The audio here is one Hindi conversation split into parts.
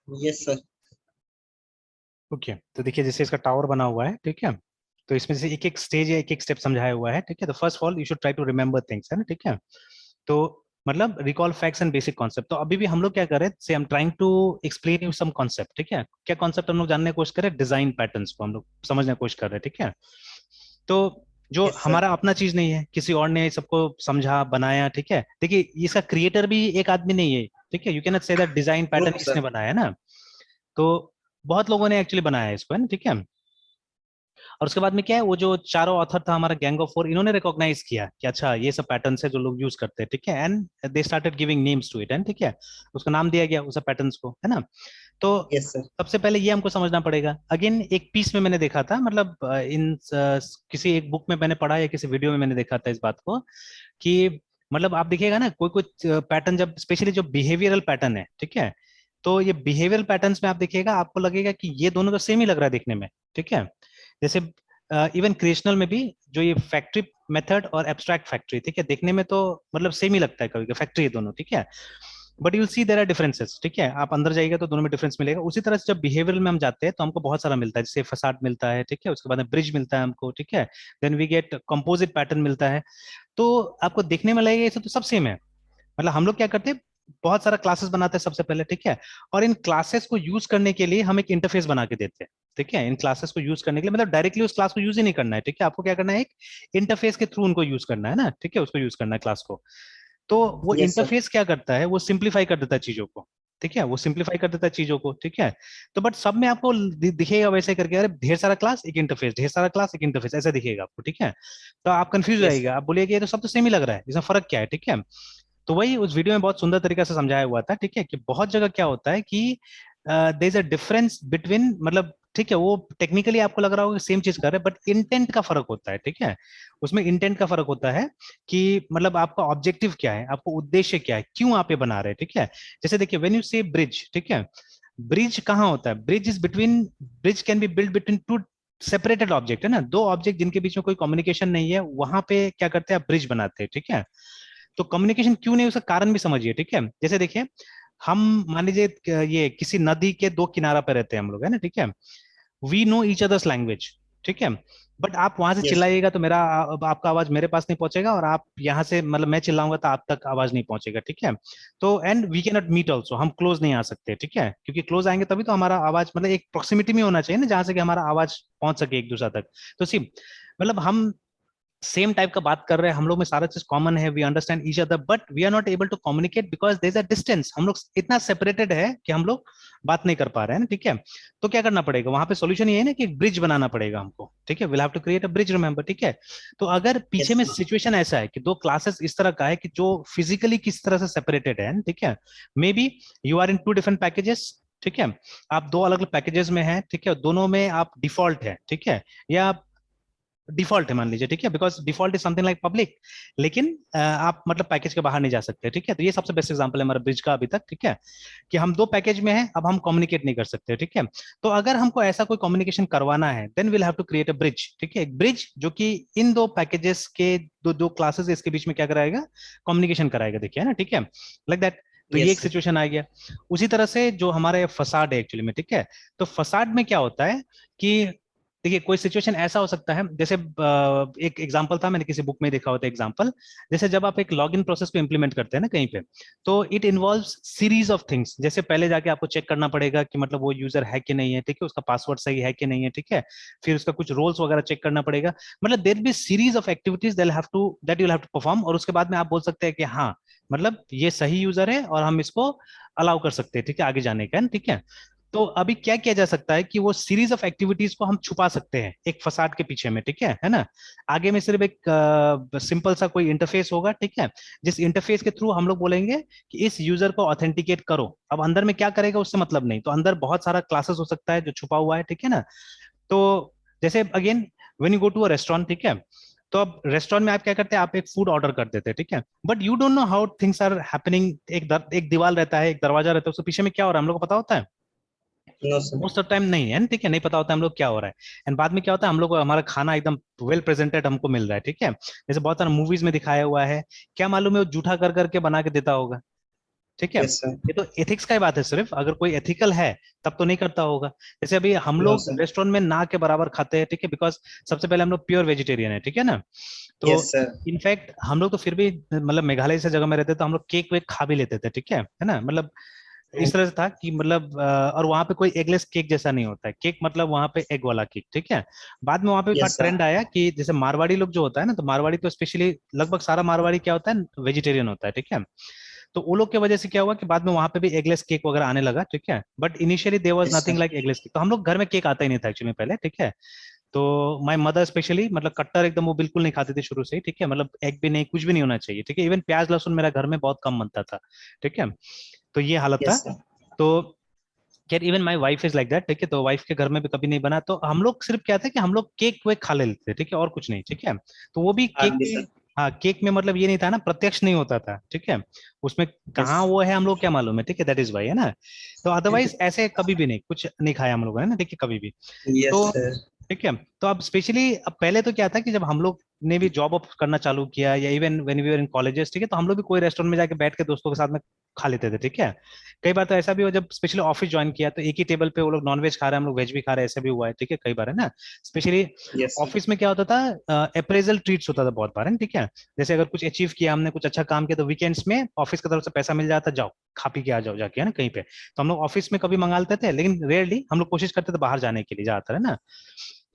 Yes sir. ओके, तो देखिए जैसे इसका टावर बना हुआ है, ठीक है, तो इसमें से एक एक स्टेज या एक एक स्टेप समझाया हुआ है, ठीक है। तो first of all you should try to remember things, है ना, ठीक है। तो मतलब recall facts and basic concept. तो अभी भी हम लोग क्या कर रहे हैं, so I am trying to explain you some concept, ठीक है। क्या कॉन्सेप्ट हम लोग जानने की कोशिश कर रहे हैं, डिजाइन पैटर्न्स को हम लोग समझने की कोशिश कर रहे हैं, ठीक है। तो जो यस सर। हमारा अपना चीज नहीं है, किसी और ने सबको समझा बनाया, ठीक है। देखिए इसका क्रिएटर भी एक आदमी नहीं है, ठीक है। You can not say that design no pattern इसने सर। बनाया है ना। तो बहुत लोगों ने एक्चुअली बनाया है इसको, है ना, ठीक है। और उसके बाद में क्या है, वो जो चारों ऑथर था हमारा गैंग ऑफ फोर, इन्होंने रिकॉग्नाइज किया कि अच्छा ये सब पैटर्न्स है जो लोग यूज करते हैं, ठीक है। And they started giving names to it, and ठीक है, उसका नाम दिया गया उस पैटर्न्स को, है ना। तो यस सर। सबसे पहले ये हमको समझना पड़ेगा। अगेन एक पीस में मैंने देखा था, मतलब किसी एक बुक में मैंने पढ़ा या किसी वीडियो में मैंने देखा था इस बात को, कि मतलब आप देखिएगा ना कोई कोई पैटर्न, जब स्पेशली जो बिहेवियरल पैटर्न है, ठीक है, तो ये बिहेवियरल पैटर्न्स में आप देखिएगा, आपको लगेगा कि ये दोनों तो सेम ही लग रहा है देखने में, ठीक है। जैसे इवन क्रिएशनल में भी जो ये फैक्ट्री मेथड और एब्स्ट्रैक्ट फैक्ट्री, ठीक है, देखने में तो मतलब सेम ही लगता है कभी, फैक्ट्री है दोनों, ठीक है। But you'll see there are differences, ठीक है। आप अंदर जाइएगा तो दोनों में डिफरेंस मिलेगा। उसी तरह से जब बिहेवियरल में हम जाते हैं तो हमको बहुत सारा मिलता है, जैसे फसाड मिलता है, ठीक है, उसके बाद में ब्रिज मिलता है हमको, ठीक है। Then we get composite pattern मिलता है। तो आपको देखने में लगेगा ये सब तो सब सेम है। मतलब हम लोग क्या करते हैं, बहुत सारा क्लासेस बनाते हैं सबसे पहले, ठीक है। और इन क्लासेस को यूज करने के लिए हम एक इंटरफेस बना के देते हैं, ठीक है। इन क्लासेस को यूज करने के लिए मतलब डायरेक्टली उस क्लास को यूज ही नहीं करना है, ठीक है। आपको क्या करना है, एक इंटरफेस के थ्रू उनको यूज करना है ना, ठीक है, उसको यूज करना है क्लास को। तो वो यस सर। इंटरफेस क्या करता है, वो सिंप्लीफाई कर देता है चीजों को, ठीक है, वो सिंप्लीफाई कर देता है चीजों को, ठीक है। तो बट सब में आपको दिखेगा वैसे करके, अरे ढेर सारा क्लास एक इंटरफेस, ढेर सारा क्लास एक इंटरफेस, ऐसा दिखेगा आपको, ठीक है। तो आप कंफ्यूज यस सर। रहेगा, आप बोलिए कि ये तो सब तो सेम ही लग रहा है, इसमें फर्क क्या है, ठीक है। तो वही उस वीडियो में बहुत सुंदर तरीके से समझाया हुआ था, ठीक है, कि बहुत जगह क्या होता है कि there is a difference between, मतलब ठीक है, वो टेक्निकली आपको लग रहा होगा सेम चीज कर रहे हैं, बट इंटेंट का फर्क होता है, ठीक है। उसमें इंटेंट का फर्क होता है कि मतलब आपका ऑब्जेक्टिव क्या है, आपको उद्देश्य क्या है, क्यों आप ये बना रहे हैं, ठीक है। जैसे देखिए व्हेन यू से ब्रिज, ठीक है, ब्रिज कहाँ होता है, bridge is between, bridge can be build between two separated object, है ना, दो ऑब्जेक्ट जिनके बीच में कोई कम्युनिकेशन नहीं है, वहां पे क्या करते हैं आप, ब्रिज बनाते हैं, ठीक है। तो कम्युनिकेशन क्यों नहीं, उसका कारण भी समझिए, ठीक है। जैसे देखिए हम मान लीजिए ये किसी नदी के दो किनारा पे रहते हैं हम लोग, है ना, ठीक है। We know each others language, ठीक है। बट आप वहां से यस। चिल्लाइएगा तो मेरा आपका आवाज मेरे पास नहीं पहुंचेगा, और आप यहाँ से मतलब मैं चिल्लाऊंगा तो आप तक आवाज नहीं पहुंचेगा, ठीक है। तो and we can not meet also, हम क्लोज नहीं आ सकते, ठीक है, क्योंकि क्लोज आएंगे तभी तो हमारा आवाज, मतलब एक प्रोक्सिमिटी में होना चाहिए ना, जहां से कि हमारा आवाज पहुंच सके एक दूसरे तक। तो सी मतलब हम सेम टाइप का बात कर रहे हैं, हम लोग में सारा चीज कॉमन है, we understand each other, but we are not able to communicate because there is a distance, हम लोग इतना सेपरेटेड है कि हम लोग बात नहीं कर पा रहे हैं ना, ठीक है। तो क्या करना पड़ेगा वहां पे, सोल्यूशन ये है ना कि एक ब्रिज बनाना पड़ेगा हमको, ठीक है, will have to create a bridge, remember, ठीक है। तो अगर पीछे यस में सर। सिचुएशन ऐसा है कि दो क्लासेस इस तरह का है कि जो फिजिकली किस तरह से सेपरेटेड है, ठीक है, maybe you are in two different packages, ठीक है, आप दो अलग अलग पैकेजेस में हैं, ठीक है, दोनों में आप डिफॉल्ट है, ठीक है, या डिफॉल्ट है मान लीजिए, ठीक है, because default is something like public, लेकिन आप मतलब पैकेज के बाहर नहीं जा सकते, ठीक है। तो ये सबसे बेस्ट एग्जांपल है हमारा ब्रिज का अभी तक, ठीक है, कि हम दो पैकेज में हैं, अब हम कम्युनिकेट नहीं कर सकते, ठीक है। तो अगर हमको ऐसा कोई कम्युनिकेशन करवाना है, then will have to create a bridge, ठीक है, एक ब्रिज जो कि इन दो पैकेजेस के दो दो क्लासेस इसके बीच में क्या कराएगा, कम्युनिकेशन कराएगा, देखिए, है ना, ठीक है, लाइक दैट। तो ये यस एक सर। सिचुएशन आ गया। उसी तरह से जो हमारे फसाड है एक्चुअली में, ठीक है, तो फसाड में क्या होता है कि देखिए कोई सिचुएशन ऐसा हो सकता है, जैसे एक एग्जांपल था, मैंने किसी बुक में देखा होता है एग्जांपल, जैसे जब आप एक लॉगिन प्रोसेस को इंप्लीमेंट करते हैं ना कहीं पे, तो it involves series of things. जैसे पहले जाके आपको चेक करना पड़ेगा कि मतलब वो यूजर है कि नहीं है, ठीक है, उसका पासवर्ड सही है कि नहीं है, ठीक है, फिर उसका कुछ रोल्स वगैरह चेक करना पड़ेगा, मतलब there be series of activities that you have to perform, और उसके बाद में आप बोल सकते हैं कि हाँ मतलब ये सही यूजर है और हम इसको अलाउ कर सकते हैं, ठीक है, आगे जाने का, ठीक है। तो अभी क्या किया जा सकता है कि वो सीरीज ऑफ एक्टिविटीज को हम छुपा सकते हैं एक फसाड के पीछे में, ठीक है ना। आगे में सिर्फ एक सिंपल सा कोई इंटरफेस होगा, ठीक है, जिस इंटरफेस के थ्रू हम लोग बोलेंगे कि इस यूजर को ऑथेंटिकेट करो। अब अंदर में क्या करेगा उससे मतलब नहीं, तो अंदर बहुत सारा क्लासेस हो सकता है जो छुपा हुआ है, ठीक है ना। तो जैसे again when you go to a restaurant, ठीक है, तो अब रेस्टोरेंट में आप क्या करते हैं, आप एक फूड ऑर्डर कर देते हैं, ठीक है, but you don't know how things are happening. एक दीवार रहता है, एक दरवाजा रहता है, उसके पीछे में क्या हो रहा है हम लोग को पता होता है no sir. Most of time नहीं है, ठीक है, नहीं पता होता है हम लोग क्या हो रहा है। एंड बाद में क्या होता है, हम लोग को हमारा खाना एकदम वेल प्रेजेंटेड हमको मिल रहा है, ठीक है, जैसे बहुत सारे मूवीज में दिखाया हुआ है, क्या मालूम है वो जूठा कर करके बना के देता होगा, ठीक है। Yes sir. ये तो एथिक्स का ही बात है, सिर्फ अगर कोई एथिकल है तब तो नहीं करता होगा। जैसे अभी हम नो लोग सर। रेस्टोरेंट में ना के बराबर खाते हैं, ठीक है, बिकॉज सबसे पहले हम लोग प्योर वेजिटेरियन है, ठीक है ना। तो यस सर। इनफैक्ट हम लोग तो फिर भी मतलब मेघालय जैसे जगह में रहते तो हम लोग केक वेक खा भी लेते थे, ठीक है ना, मतलब इस तरह से था कि मतलब और वहां पे कोई एगलेस केक जैसा नहीं होता है केक, मतलब वहां पे एग वाला केक, ठीक है। बाद में वहां पे थोड़ा यस सर। ट्रेंड आया कि जैसे मारवाड़ी लोग जो होता है ना, तो मारवाड़ी तो स्पेशली लगभग सारा मारवाड़ी क्या होता है, वेजिटेरियन होता है, ठीक है। तो वो लोग की वजह से क्या हुआ कि बाद में वहां पे भी एगलेस केक वगैरह आने लगा, ठीक है, but initially there was yes nothing sir. Like eggless cake, तो हम लोग घर में केक आता ही नहीं था एक्चुअली पहले, ठीक है। तो माय मदर स्पेशली मतलब कट्टर एकदम वो बिल्कुल नहीं खाते थे शुरू से ही, ठीक है, मतलब एग भी नहीं, कुछ भी नहीं होना चाहिए, ठीक है, इवन प्याज लहसुन मेरा घर में बहुत कम बनता था, ठीक है। तो ये हालत था। Yes sir. तो यार even my wife is like that, ठीक है, तो वाइफ के घर में भी कभी नहीं बना, तो हम लोग सिर्फ क्या था कि हम लोग केक वेक खा लेते थे, ठीक है, और कुछ नहीं, ठीक है। तो वो भी आज केक भी में, सर। हाँ केक में मतलब ये नहीं था ना, प्रत्यक्ष नहीं होता था, ठीक है, उसमें यस। कहाँ वो है हम लोग क्या मालूम है, ठीक है, दैट इज वाई, है ना। तो अदरवाइज ऐसे कभी भी नहीं कुछ नहीं खाया हम लोगों ने ना, ठीक है, कभी भी। यस तो सर। ठीक है। तो अब स्पेशली अब पहले तो क्या था कि जब हम लोग ने भी जॉब अप करना चालू किया या even when we were in colleges, ठीक है, तो हम लोग भी कोई रेस्टोरेंट में जाके बैठ के दोस्तों के साथ में खा लेते थे, ठीक है। कई बार तो ऐसा भी हुआ जब स्पेशली ऑफिस ज्वाइन किया तो एक ही टेबल पे वो लोग नॉन वेज खा रहे हैं, हम लोग वेज भी खा रहे हैं, ऐसा भी हुआ है, ठीक है, कई बार, है ना। Specially yes sir. ऑफिस में क्या होता था, अप्रेजल ट्रीट्स होता था बहुत बार, है, ठीक है। जैसे अगर कुछ अचीव किया हमने, कुछ अच्छा काम किया, तो वीकेंड्स में ऑफिस की तरफ से पैसा मिल जाता, जाओ खा पी के आ जाओ जाके, है ना, कहीं पे। तो हम लोग ऑफिस में कभी मंगा लेते थे, लेकिन रेयरली हम लोग कोशिश करते थे बाहर जाने के लिए ज्यादातर, है ना।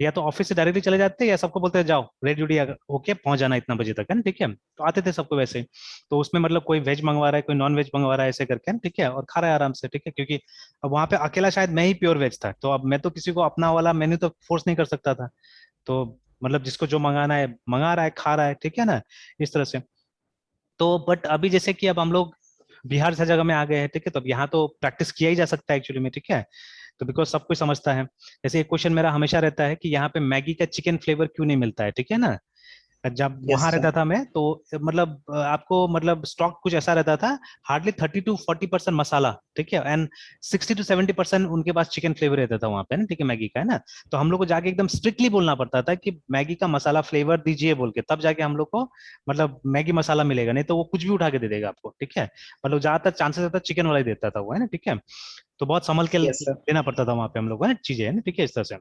या तो ऑफिस से डायरेक्टली चले जाते या सबको बोलते जाओ रेड ड्यूटी होके पहुंच जाना इतना बजे तक, है ना, ठीक है। तो आते थे सबको वैसे। तो उसमें मतलब कोई वेज मंगवा रहा है, कोई नॉन वेज मंगवा रहा है, ऐसे करके, है ना, ठीक है, और खा रहा है आराम से, ठीक है, क्योंकि अब वहां पे अकेला शायद मैं ही प्योर वेज था, तो अब मैं तो किसी को अपना वाला मेन्यू तो फोर्स नहीं कर सकता था। तो मतलब जिसको जो मंगाना है मंगा रहा है, खा रहा है, ठीक है ना, इस तरह से। तो बट अभी जैसे कि अब हम लोग बिहार से जगह में आ गए हैं, ठीक है, तो अब यहाँ तो प्रैक्टिस किया ही जा सकता है एक्चुअली में, ठीक है। तो बिकॉज सब कुछ समझता है। जैसे एक क्वेश्चन मेरा हमेशा रहता है कि यहाँ पे मैगी का चिकन फ्लेवर क्यों नहीं मिलता है, ठीक है ना। जब यस वहां सर। रहता था मैं तो मतलब आपको मतलब स्टॉक कुछ ऐसा रहता था, हार्डली 30 to 40% मसाला, ठीक है, एंड 60 to 70% उनके पास चिकन फ्लेवर रहता था वहां पे ना, ठीक है, मैगी का, है ना। तो हम लोग को जाके एकदम स्ट्रिक्टली बोलना पड़ता था कि मैगी का मसाला फ्लेवर दीजिए बोल के, तब जाके हम लोग को मतलब मैगी मसाला मिलेगा, नहीं तो वो कुछ भी उठा के दे देगा आपको, ठीक है। मतलब ज्यादातर चांसेस रहता चिकन वाला ही देता था वो, है ना, ठीक है। तो बहुत संभल के यस सर। देना पड़ता था वहां पे हम लोग को, है ना, चीजें, है ना, ठीक है, इस तरह से।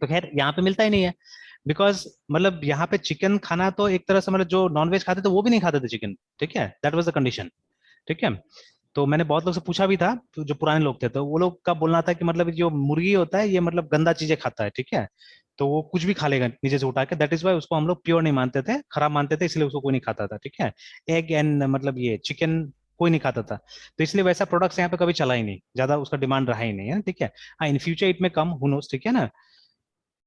तो खैर यहाँ पे मिलता ही नहीं है, बिकॉज मतलब यहाँ पे चिकन खाना तो एक तरह से मतलब जो नॉन वेज खाते थे वो भी नहीं खाते थे चिकन, ठीक है, दैट वाज द कंडीशन, ठीक है। तो मैंने बहुत लोग से पूछा भी था, तो जो पुराने लोग थे तो वो लोग का बोलना था कि मतलब जो मुर्गी होता है ये मतलब गंदा चीजें खाता है, ठीक है। तो वो कुछ भी खा लेगा नीचे से उठा के, दैट इज वाई उसको हम लोग प्योर नहीं मानते थे, खराब मानते थे, इसलिए उसको कोई नहीं खाता था, ठीक है। एग एंड मतलब ये चिकन कोई नहीं खाता था, तो इसलिए वैसा प्रोडक्ट्स यहाँ पे कभी चला ही नहीं, ज्यादा उसका डिमांड रहा ही नहीं, है ना, ठीक है। हाँ इन फ्यूचर इट में कम, हु नोस, ठीक है ना।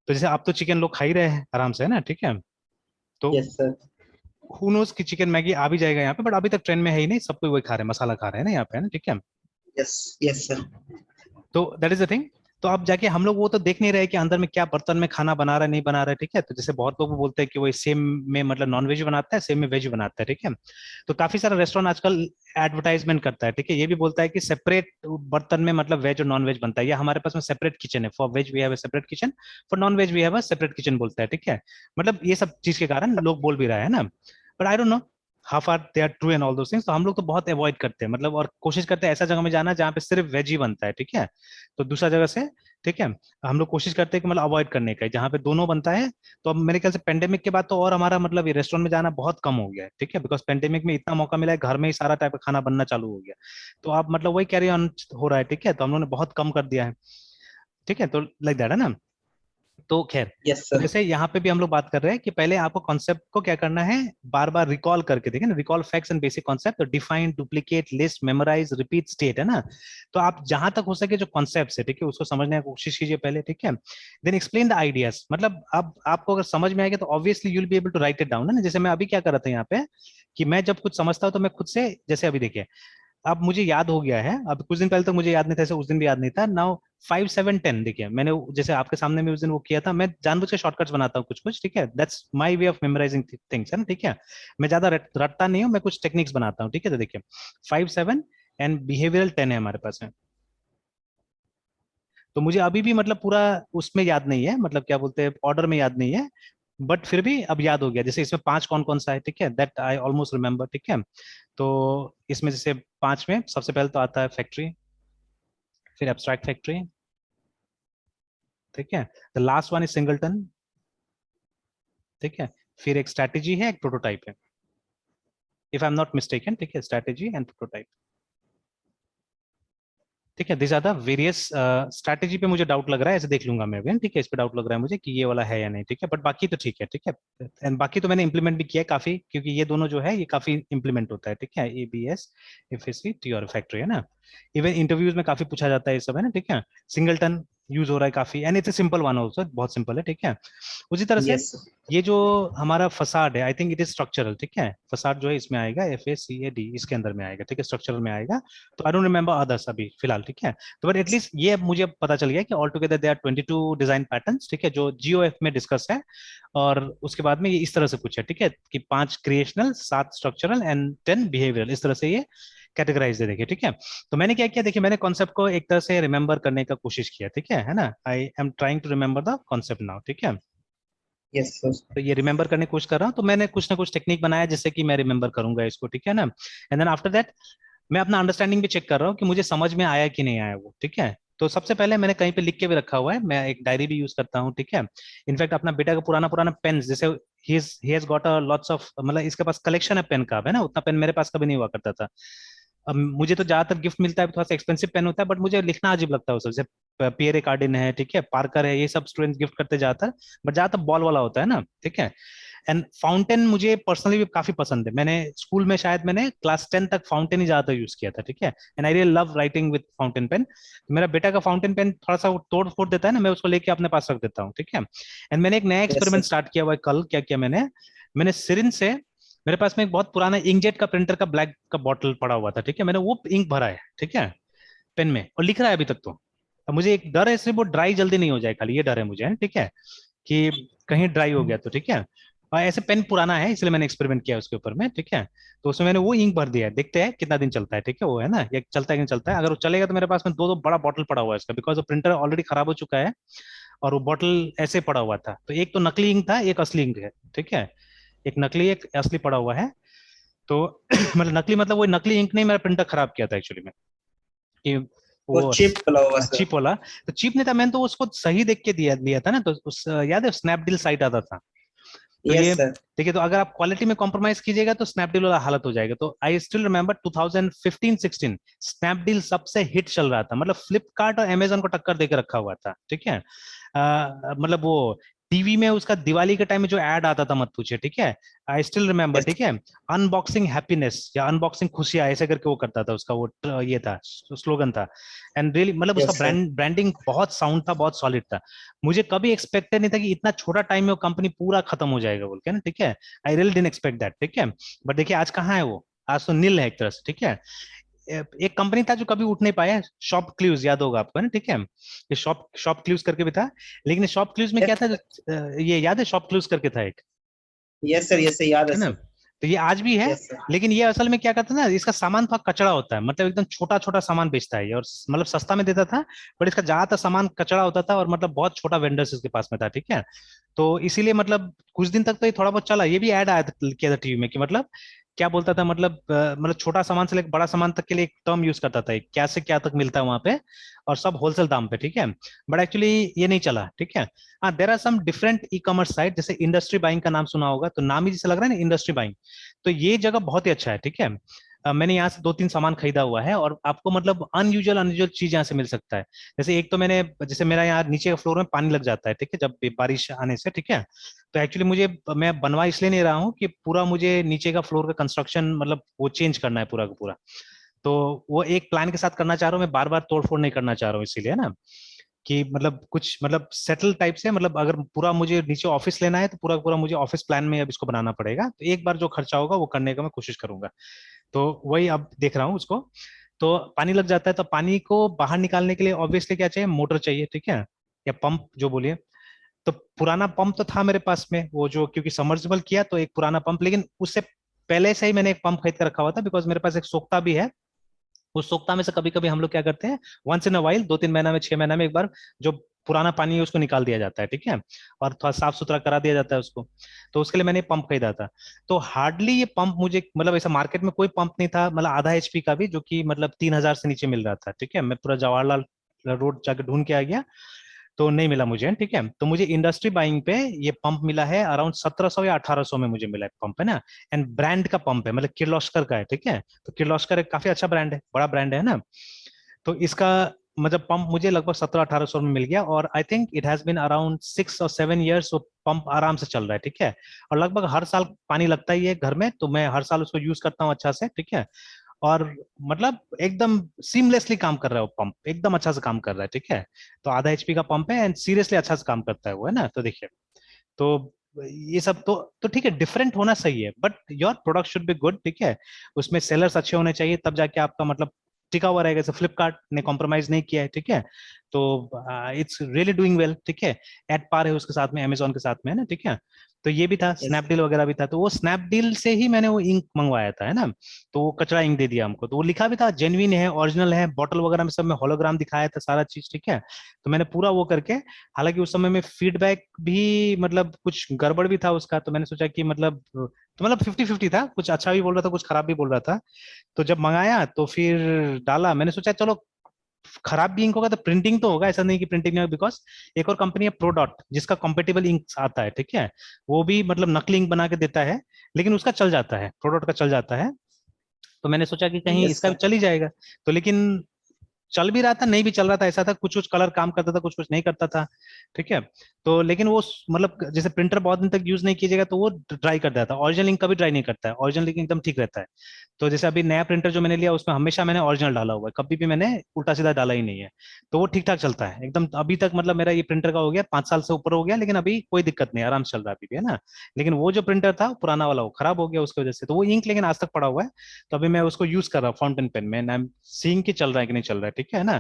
तो जैसे आप तो चिकन लोग खा ही रहे हैं आराम से, है ना, ठीक है। तो यस सर। हु नोस कि चिकन मैगी आ भी जाएगा यहाँ पे, बट अभी तक ट्रेंड में है ही नहीं, सब कोई वही खा रहे हैं, मसाला खा रहे हैं ना यहाँ पे, है ना, ठीक है। यस। Yes sir. तो दैट इज द थिंग। तो अब जाके हम लोग वो तो देख नहीं रहे कि अंदर में क्या बर्तन में खाना बना रहा है नहीं बना रहा है, ठीक है। तो जैसे बहुत लोग वो बोलते हैं कि वो सेम में मतलब नॉन वेज बनाता है, सेम में वेज बनाता है, ठीक है। तो काफी सारा रेस्टोरेंट आजकल एडवर्टाइजमेंट करता है, ठीक है, ये भी बोलता है कि सेपरेट बर्तन में मतलब वेज और नॉन वेज बनता है, या हमारे पास में सेपरेट किचन है, for veg we have a separate kitchen, for non veg we have a separate kitchen बोलता है, ठीक है। मतलब ये सब चीज के कारण लोग बोल भी रहा है ना, but I don't know how far they are true and all those things. तो हम लोग तो बहुत अवॉइड करते हैं मतलब, और कोशिश करते हैं ऐसा जगह में जाना जहाँ पे सिर्फ वेज ही बनता है, ठीक है। तो दूसरा जगह से, ठीक है, हम लोग कोशिश करते हैं कि मतलब अवॉइड करने का, जहाँ पे दोनों बनता है। तो अब मेरे ख्याल से पेंडेमिक के बाद तो और हमारा मतलब ये रेस्टोरेंट में जाना बहुत कम हो गया है, ठीक है, बिकॉज पेंडेमिक में इतना मौका मिला है, घर में ही सारा टाइप का खाना बनना चालू हो गया। तो अब मतलब वही कैरी ऑन हो रहा है, ठीक है, तो हम लोगों ने बहुत कम कर दिया है, ठीक है, तो लाइक दैट, है ना। तो खैर, यस तो सर। जैसे यहाँ पे भी हम लोग बात कर रहे हैं कि पहले आपको कॉन्सेप्ट को क्या करना है, बार बार रिकॉल करके देखें ना, recall facts and basic concept, तो define, duplicate, list, memorise, repeat, state, है ना। तो आप जहां तक हो सके जो कॉन्सेप्ट है, ठीक है, उसको समझने की कोशिश कीजिए पहले, ठीक है। देन एक्सप्लेन द आइडियाज, मतलब अब आपको अगर समझ में आएगा तो obviously you will be able to write it down, है ना। जैसे मैं अभी क्या कर रहा था यहाँ पे कि मैं जब कुछ समझता हूँ तो मैं खुद से, जैसे अभी देखिए अब मुझे याद हो गया है, अब कुछ दिन पहले तक मुझे याद नहीं था, ऐसे उस दिन भी याद नहीं था, नाउ 5 7 10 देखिए मैंने जैसे आपके सामने में उस दिन वो किया था, मैं जानबूझ के शॉर्टकट्स बनाता हूँ कुछ कुछ, ठीक है, that's my way of memorising things, है ना, ठीक है। मैं ज्यादा रटता नहीं हूँ, मैं कुछ टेक्निक्स बनाता हूँ, ठीक है। तो देखिए 5 7 एंड बिहेवियरल 10 है हमारे पास में। तो मुझे अभी भी मतलब पूरा उसमें याद नहीं है, मतलब क्या बोलते हैं ऑर्डर में याद नहीं है, बट फिर भी अब याद हो गया, जैसे इसमें पांच कौन कौन सा है, ठीक है, दैट आई ऑलमोस्ट रिमेम्बर, ठीक है। तो इसमें जैसे 5 में सबसे पहले तो आता है फैक्ट्री, फिर एब्स्ट्रैक्ट फैक्ट्री, ठीक है। The last one is singleton, ठीक है। फिर एक स्ट्रैटेजी है, एक प्रोटोटाइप है, if I am not mistaken, ठीक है, स्ट्रैटेजी एंड प्रोटोटाइप, ठीक है। This are the various strategy पे मुझे डाउट लग रहा है, ऐसे देख लूंगा मैं अभी, ठीक है, इस पे डाउट लग रहा है मुझे कि ये वाला है या नहीं, ठीक है, बट बाकी तो ठीक है, ठीक है। एंड बाकी तो मैंने इंप्लीमेंट भी किया है काफी, क्योंकि ये दोनों जो है ये काफी इंप्लीमेंट होता है, ठीक है, एबीएस, एफएससी, टी और फैक्ट्री, है ना। इवन इंटरव्यूज में काफी पूछा जाता है ये सब, है ना, ठीक है। सिंगलटन यूज हो रहा है काफी, and it's simple one also, बहुत सिंपल है, ठीक है। उसी तरह से यस ये जो हमारा फसाड है, आई थिंक इट इज स्ट्रक्चरल, ठीक है। फसाड जो है इसमें आएगा, एफएसीएडी इसके अंदर में आएगा, ठीक है, स्ट्रक्चरल में आएगा। तो आई डोंट रिमेंबर अदर्स अभी फिलहाल, ठीक है। तो बट एटलीस्ट ये अब मुझे पता चल गया कि all together they are 22 design patterns, ठीक है, जो जीओएफ में डिस्कस है। और उसके बाद में ये इस तरह से कुछ है, ठीक है, कि 5 क्रिएशनल, 7 स्ट्रक्चरल एंड 10 बिहेवियरल, इस तरह से ये कैटेगराइज है, देखिए, ठीक है। तो मैंने क्या किया, देखिए, मैंने कॉन्सेप्ट को एक तरह से रिमेंबर करने का कोशिश किया, ठीक है ना। I am trying to remember the concept now, ठीक है। यस तो ये रिमेंबर करने की कोशिश कर रहा हूँ, तो मैंने कुछ ना कुछ टेक्निक बनाया जिससे कि मैं रिमेंबर करूंगा इसको, ठीक है ना। एंड देन आफ्टर दैट मैं अपना अंडरस्टैंडिंग भी चेक कर रहा हूँ कि मुझे समझ में आया कि नहीं आया वो, ठीक है। तो सबसे पहले मैंने कहीं पे लिख के भी रखा हुआ है, मैं एक डायरी भी यूज करता हूँ, ठीक है। इनफैक्ट अपना बेटा का पुराना पुराना पेन, जैसे he has got a lots of, मतलब इसके पास कलेक्शन है पेन का, है ना, उतना पेन मेरे पास कभी नहीं हुआ करता था। अब मुझे तो ज्यादातर गिफ्ट मिलता है, थोड़ा सा एक्सपेंसिव पेन होता है, बट मुझे लिखना अजीब लगता है उसे, जैसे पियरे कार्डिन है, ठीक है, पार्कर है, ये सब स्टूडेंट्स गिफ्ट करते ज्यादातर, बट ज्यादातर बॉल वाला होता है ना, ठीक है। एंड फाउंटेन मुझे पर्सनली भी काफी पसंद है, मैंने स्कूल में शायद मैंने क्लास 10 तक फाउंटेन ही ज्यादातर यूज किया था, ठीक है। And I really love writing with fountain pen. मेरा बेटा का फाउंटेन पेन थोड़ा सा वो तोड़ फोड़ देता है ना, मैं उसको लेके अपने पास रख देता हूँ, ठीक है। एंड मैंने एक नया यस एक्सपेरिमेंट स्टार्ट किया हुआ है कल, क्या किया मैंने, मैंने सिरिंज से, मेरे पास में एक बहुत पुराना इंकजेट का प्रिंटर का ब्लैक का बॉटल पड़ा हुआ था, ठीक है, मैंने वो इंक भरा है, ठीक है, पेन में, और लिख रहा है अभी तक तो। अब मुझे एक डर है, इसलिए वो ड्राई जल्दी नहीं हो जाए, खाली ये डर है मुझे, ठीक है, कि कहीं ड्राई हो गया तो, ठीक है। और ऐसे पेन पुराना है, इसलिए मैंने एक्सपेरिमेंट किया उसके ऊपर में, ठीक है। तो उसमें मैंने वो इंक भर दिया है, देखते हैं कितना दिन चलता है, ठीक है, वो है ना, ये चलता है कि नहीं चलता है। अगर वो चलेगा तो मेरे पास में दो दो बड़ा बॉटल पड़ा हुआ है इसका, बिकॉज वो प्रिंटर ऑलरेडी खराब हो चुका है, और वो बॉटल ऐसे पड़ा हुआ था, तो एक तो नकली इंक था, एक असली इंक है, ठीक है, एक नकली एक असली पड़ा हुआ है। तो मतलब नकली, मतलब वो नकली इंक नहीं, मेरा प्रिंटर खराब किया था एक्चुअली में, कि वो वो चिप वाला होगा सर। चीप वाला। तो चीप नहीं था, मैंने तो उसको सही देख के दिया लिया था ना, तो उस याद है स्नैपडील साइट आता था। तो यस ये सर। देखिए, तो अगर आप क्वालिटी में कॉम्प्रोमाइज कीजिएगा तो स्नैपडील वाला हालत हो जाएगा। तो आई स्टिल रिमेंबर 2015-16 स्नैपडील सबसे हिट चल रहा था, मतलब फ्लिपकार्ट और अमेजन को टक्कर देकर रखा हुआ था, ठीक है। मतलब वो टीवी में उसका दिवाली के टाइम में जो एड आता था मत पूछिए, ठीक है। आई स्टिल रिमेंबर, यस ठीक है, अनबॉक्सिंग हैप्पीनेस या अनबॉक्सिंग खुशियां, ऐसे करके वो करता था, उसका वो ये था, स्लोगन था। एंड रियली मतलब उसका यस सर। ब्रांडिंग बहुत साउंड था, बहुत सॉलिड था। मुझे कभी एक्सपेक्टेड नहीं था कि इतना छोटा टाइम में वो कंपनी पूरा खत्म हो जाएगा बोल के ना, ठीक है। I really didn't expect that, ठीक है। बट देखिए आज कहाँ है वो, आज तो नील है एक तरह से, ठीक है। एक कंपनी था जो कभी उठ नहीं पाया, शॉप क्लूज, याद होगा आपको, है ना, ठीक है। ये शॉप शॉप क्लूज करके भी था, लेकिन शॉप क्लूज में क्या था, ये याद है, शॉप क्लूज करके था एक, यस सर, यस सर, याद है है ना। सर। तो ये आज भी है, यस सर। लेकिन ये असल में क्या करता है ना, इसका सामान थोड़ा कचड़ा होता है, मतलब एकदम छोटा छोटा सामान बेचता है ये, और मतलब सस्ता में देता था, बट इसका ज्यादातर सामान कचड़ा होता था, और मतलब बहुत छोटा वेंडर्स इसके पास में था, ठीक है। तो इसीलिए मतलब कुछ दिन तक तो ये थोड़ा बहुत चला, ये भी ऐड आया था, किया था टीवी में, कि मतलब क्या बोलता था, मतलब मतलब छोटा सामान से लेकर बड़ा सामान तक के लिए एक टर्म यूज करता था, क्या से क्या तक मिलता है वहां पे, और सब होलसेल दाम पे, ठीक है। बट एक्चुअली ये नहीं चला, ठीक है। हाँ, there are some different e commerce site, जैसे इंडस्ट्री बाइंग का नाम सुना होगा, तो नाम ही जैसे लग रहा है ना, इंडस्ट्री बाइंग। तो ये जगह बहुत ही अच्छा है, ठीक है। मैंने यहाँ से 2-3 सामान खरीदा हुआ है, और आपको मतलब अनयूजुअल अनयूजुअल चीज यहाँ से मिल सकता है। जैसे एक तो मैंने, जैसे मेरा यहाँ नीचे का फ्लोर में पानी लग जाता है, ठीक है, जब भी बारिश आने से, ठीक है। तो एक्चुअली मुझे, मैं बनवा इसलिए नहीं रहा हूँ कि पूरा मुझे नीचे का फ्लोर का कंस्ट्रक्शन, मतलब वो चेंज करना है पूरा का पूरा। तो वो एक प्लान के साथ करना चाह रहा हूँ मैं, बार बार तोड़ फोड़ नहीं करना चाह रहा हूँ, इसीलिए ना, कि मतलब कुछ मतलब सेटल टाइप से, मतलब अगर पूरा मुझे नीचे ऑफिस लेना है तो पूरा पूरा मुझे ऑफिस प्लान में अब इसको बनाना पड़ेगा, तो एक बार जो खर्चा होगा वो करने का मैं कोशिश करूंगा। तो वही अब देख रहा हूँ उसको। तो पानी लग जाता है, तो पानी को बाहर निकालने के लिए ऑब्वियसली क्या चाहिए, मोटर चाहिए, ठीक है, या पंप जो बोलिए। तो पुराना पंप तो था मेरे पास में, वो जो, क्योंकि समर्सिबल किया तो एक पुराना पंप, लेकिन उससे पहले से ही मैंने एक पंप खरीद कर रखा हुआ था, बिकॉज मेरे पास एक सोख्ता भी है। उस सोख्ता में से कभी कभी हम लोग क्या करते हैं, वंस इन अ वाइल, 2-3 महीना में, 6 महीना में एक बार, जो पुराना पानी है उसको निकाल दिया जाता है, ठीक है, और थोड़ा साफ सुथरा करा दिया जाता है उसको। तो उसके लिए मैंने पंप खरीदा था। तो हार्डली ये पंप मुझे, मतलब ऐसा मार्केट में कोई पंप नहीं था, मतलब आधा एचपी का भी, जो कि मतलब 3,000 से नीचे मिल रहा था, ठीक है। मैं पूरा जवाहरलाल रोड जाके ढूंढ के आ गया, तो नहीं मिला मुझे, ठीक है। तो मुझे इंडस्ट्री बाइंग पे ये पंप मिला है, अराउंड 1,700 या 1,800 में मुझे मिला है पंप, है ना। एंड ब्रांड का पंप है, मतलब किर्लोस्कर का है, ठीक है। तो किर्लोस्कर एक काफी अच्छा ब्रांड है, बड़ा ब्रांड है ना। तो इसका मतलब पंप मुझे लगभग 1700-1800 में मिल गया, और I think it has been around 6 और 7 ईयर्स वो पंप आराम से चल रहा है, ठीक है। और लगभग हर साल पानी लगता ही है घर में, तो मैं हर साल उसको यूज करता हूँ अच्छा से, ठीक है। और मतलब एकदम सीमलेसली काम कर रहा है वो पंप, एकदम अच्छा से काम कर रहा है, ठीक है। तो आधा एचपी का पंप है, एंड सीरियसली अच्छा से काम करता है वो, है ना। तो देखिए, तो ये सब तो ठीक है, डिफरेंट होना सही है, but your product should be good, ठीक है। उसमें सेलर्स अच्छे होने चाहिए, तब जाके आपका मतलब टिका हुआ रहेगा। जैसे फ्लिपकार्ट ने कॉम्प्रोमाइज नहीं किया है, ठीक है। तो इट्स रियली डूइंग वेल, ठीक है। एट पार है उसके साथ में, अमेजोन के साथ में, है ना, ठीक है। तो ये भी था, यस स्नैपडील वगैरह भी था। तो वो स्नैपडील से ही मैंने वो इंक मंगवाया था, है ना। तो वो कचरा इंक दे दिया हमको, तो वो लिखा भी था जेन्युइन है, ओरिजिनल है, बॉटल वगैरह में सब में होलोग्राम दिखाया था, सारा चीज, ठीक है। तो मैंने पूरा वो करके, हालांकि उस समय में फीडबैक भी मतलब कुछ गड़बड़ भी था उसका, तो मैंने सोचा कि मतलब, तो मतलब 50-50 था, कुछ अच्छा भी बोल रहा था, कुछ खराब भी बोल रहा था। तो जब मंगाया तो फिर डाला, मैंने सोचा चलो खराब भी इंक होगा तो प्रिंटिंग तो होगा, ऐसा नहीं कि प्रिंटिंग नहीं होगा, बिकॉज एक और कंपनी है प्रोडॉट, जिसका कंपेटेबल इंक आता है, ठीक है। वो भी मतलब नकली इंक बना के देता है, लेकिन उसका चल जाता है, प्रोडॉट का चल जाता है। तो मैंने सोचा कि कहीं यस इसका भी सर। चल ही जाएगा। तो लेकिन चल भी रहा था, नहीं भी चल रहा था, ऐसा था, कुछ कुछ कलर काम करता था, कुछ कुछ नहीं करता था, ठीक है। तो लेकिन वो मतलब जैसे प्रिंटर बहुत दिन तक यूज नहीं कीजिएगा तो वो ड्राई कर देता है, ओरिजिनल इंक कभी ड्राई नहीं करता है, ओरिजिनल इंक एकदम ठीक रहता है। तो जैसे अभी नया प्रिंटर जो मैंने लिया उसमें हमेशा मैंने ओरिजिनल डाला हुआ है, कभी भी मैंने उल्टा सीधा डाला ही नहीं है। तो वो ठीक ठाक चलता है एकदम अभी तक, मतलब मेरा ये प्रिंटर का हो गया 5 साल से ऊपर हो गया, लेकिन अभी कोई दिक्कत नहीं, आराम से चल रहा है अभी भी, है ना। लेकिन वो जो प्रिंटर था पुराना वाला, वो खराब हो गया उसकी वजह से, तो वो इंक लेकिन आज तक पड़ा हुआ है। तो अभी मैं उसको यूज कर रहा हूँ, फाउंटेन पेन में, आई एम सीइंग कि चल रहा है कि नहीं चल रहा है, ठीक है ना,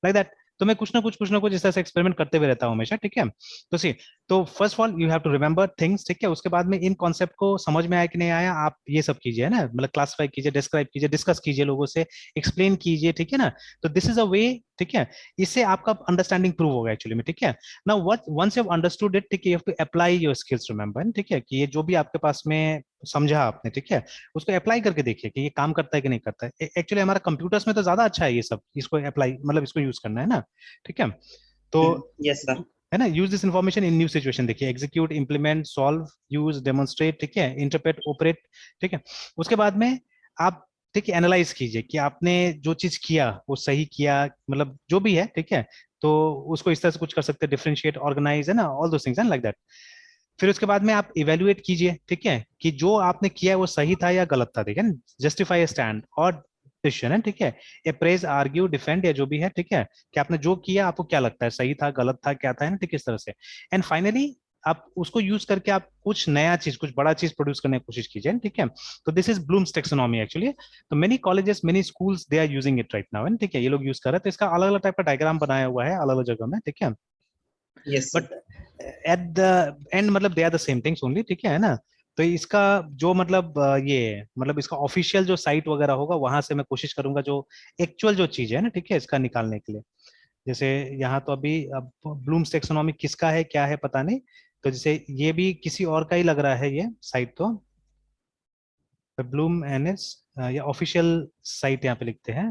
लाइक दैट। तो मैं कुछ ना कुछ इस तरह से एक्सपेरिमेंट करते हुए रहता हूँ हमेशा, ठीक है। तो सी, तो first of all you have to remember things, ठीक है। उसके बाद में इन कॉन्सेप्ट को समझ में आया कि नहीं आया, आप ये सब कीजिए, है ना, मतलब क्लासीफाई कीजिए, डिस्क्राइब कीजिए, डिस्कस कीजिए लोगों से, एक्सप्लेन कीजिए, ठीक है ना। तो दिस इज अ वे, ठीक है। इससे आपका अंडरस्टैंडिंग प्रूव होगा एक्चुअली में, ठीक है। Now what once you have understood it, ठीक है, you have to apply your skills, remember, ठीक है, कि ये जो भी आपके पास में समझा आपने, ठीक है, उसको अप्लाई करके देखिए कि ये काम करता है कि नहीं करता है। एक्चुअली हमारा कंप्यूटर्स में तो ज्यादा अच्छा है ये सब, इसको अप्लाई मतलब इसको यूज करना, है ना, ठीक है। तो यस सर। है ना, use this information in new situation, देखिए, execute, implement, solve, use, demonstrate, ठीक है, इंटरप्रेट, ऑपरेट, ठीक है। उसके बाद में आप, ठीक है, एनालाइज कीजिए कि आपने जो चीज किया वो सही किया, मतलब जो भी है, ठीक है। तो उसको इस तरह से कुछ कर सकते हैं, डिफरेंशिएट, ऑर्गेनाइज, है ना, all those things and like that. फिर उसके बाद में आप इवेल्युएट कीजिए, ठीक है, कि जो आपने किया है वो सही था या गलत था, ठीक है। जस्टिफाई स्टैंड और डिसीजन है, ठीक है। अप्रेज, आर्ग्यू, डिफेंड, या जो भी है, ठीक है, कि आपने जो किया आपको क्या लगता है, सही था, गलत था, क्या था, है ना, ठीक है, इस तरह से। एंड फाइनली आप उसको यूज करके आप कुछ नया चीज, कुछ बड़ा चीज प्रोड्यूस करने की कोशिश कीजिए, ठीक है। तो this is Bloom's taxonomy actually. तो many colleges, many schools, they are using it right now, ठीक है, ये लोग यूज कर रहे हैं। तो इसका अलग अलग टाइप का डायग्राम बनाया हुआ है अलग अलग जगह में, ठीक है। Yes sir. But at the end मतलब they are the same things only, ठीक है ना। तो इसका जो मतलब ये मतलब इसका ऑफिशियल जो साइट वगैरह होगा, वहां से मैं कोशिश करूंगा जो एक्चुअल जो चीज है ना, ठीक है, इसका निकालने के लिए। जैसे यहाँ तो अभी अब ब्लूम्स टेक्सोनॉमी किसका है, क्या है, पता नहीं। तो जैसे ये भी किसी और का ही लग रहा है ये साइट, तो ब्लूम एन एस, या ऑफिशियल साइट यहाँ पे लिखते हैं,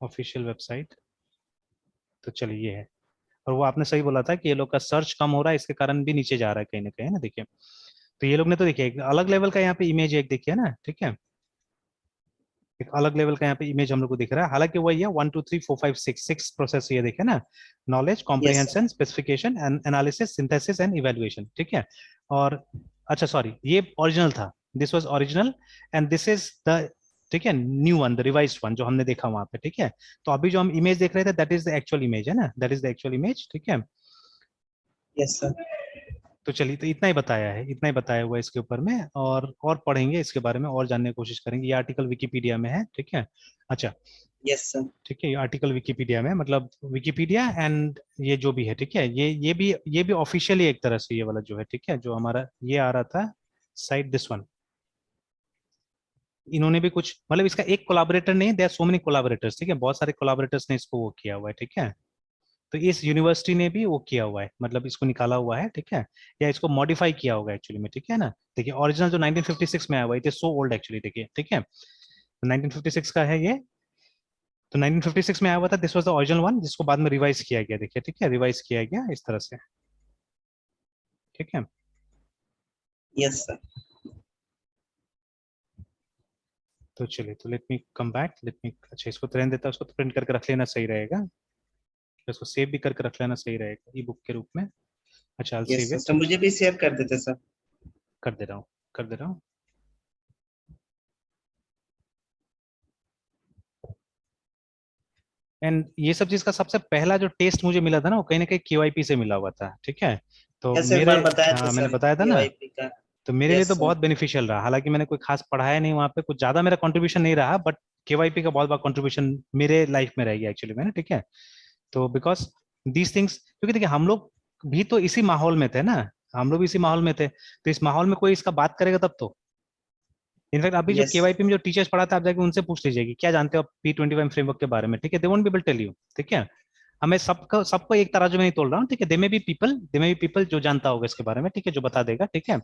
ऑफिशियल वेबसाइट। तो चलिए ये है। और वो आपने सही बोला था कि ये लोग का सर्च कम हो रहा है, इसके कारण भी नीचे जा रहा है कहीं ना कहीं, है ना, देखिए। तो ये लोग ने तो देखिए एक अलग लेवल का यहाँ पे इमेज एक देखिए ना, ठीक है, एक अलग लेवल का यहाँ पे इमेज हम लोग को दिख रहा है। हालांकि वही है, 1 2 3 4 5 6 प्रोसेस ये देखे ना, knowledge, yes sir. Comprehension, specification, analysis, synthesis and evaluation, ठीक है। और अच्छा सॉरी, ये ओरिजिनल था, this was original, and this is the, ठीक है, new one, the revised one जो हमने देखा वहां पे, ठीक है। तो अभी जो हम इमेज देख रहे थे, that is the actual image, है ना, that is the actual image, ठीक है। Yes sir. तो चलिए, तो इतना ही बताया है, इतना ही बताया हुआ है इसके ऊपर में, और पढ़ेंगे इसके बारे में और जानने की कोशिश करेंगे। ये आर्टिकल विकिपीडिया में है, ठीक है। अच्छा, यस सर। ठीक है, ये आर्टिकल विकिपीडिया में, मतलब विकिपीडिया एंड ये जो भी है, ठीक है, ये भी ऑफिशियली एक तरह से ये वाला जो है, ठीक है, जो हमारा ये आ रहा था साइट, दिस वन, इन्होंने भी कुछ मतलब इसका एक कोलाबोरेटर नहीं, देयर आर सो मेनी कोलाबोरेटर्स, ठीक है, बहुत सारे कोलाबोरेटर्स ने इसको वो किया हुआ है, ठीक है। तो इस यूनिवर्सिटी ने भी वो किया हुआ है, मतलब इसको निकाला हुआ है, ठीक है, या इसको मॉडिफाई किया होगा एक्चुअली में, ठीक है ना। देखिए ओरिजिनल जो 1956 में आया हुआ है, it is so old actually, देखिए, ठीक है, तो 1956 का है ये। तो 1956 में आया हुआ था, this was the original one, जिसको बाद में रिवाइज किया गया, देखिए, ठीक है, रिवाइज किया गया इस तरह से, ठीक है। Yes, sir. तो चलिए, तो let me come back, let me, अच्छा इसको तो रहने देता है, उसको तो प्रिंट करके रख लेना सही रहेगा, इसको सेव भी करके रख लेना सही रहेगा ई बुक के रूप में। अच्छा, आई Yes, save sir. It, So मुझे भी शेयर कर देते सर। कर दे रहा हूँ, कर दे रहा हूँ। एंड ये सब चीज का सबसे पहला जो टेस्ट मुझे मिला था ना, वो कहीं ना कहीं केवाईपी से मिला हुआ था, ठीक है। तो ऐसे एक मेरे, बार बताया था हाँ मैंने सर बताया था ना, KYP का। तो मेरे लिए यस तो सर। बहुत बेनिफिशियल रहा, हालांकि मैंने कोई खास पढ़ाया नहीं वहाँ पे, कुछ ज्यादा मेरा कंट्रीब्यूशन नहीं रहा, बट केवाईपी का बहुत बड़ा कंट्रीब्यूशन मेरे लाइफ में रहेगी एक्चुअली में ना, ठीक है। तो बिकॉज दीज थिंग्स, क्योंकि देखिए हम लोग भी तो इसी माहौल में थे ना, हम लोग भी इसी माहौल में थे, तो इस माहौल में कोई इसका बात करेगा तब तो। इनफैक्ट अभी जो यस। केवाईपी में जो टीचर्स पढ़ाते हैं, आप जाके उनसे पूछ लीजिए कि क्या जानते हो आप P25 फ्रेमवर्क के बारे में, ठीक है, they won't be able tell you, ठीक है। हमें सबको सबको एक तराजू में नहीं तोल रहा हूँ, ठीक है, दे में भी पीपल जो जानता होगा इसके बारे में, ठीक है, जो बता देगा, ठीक है।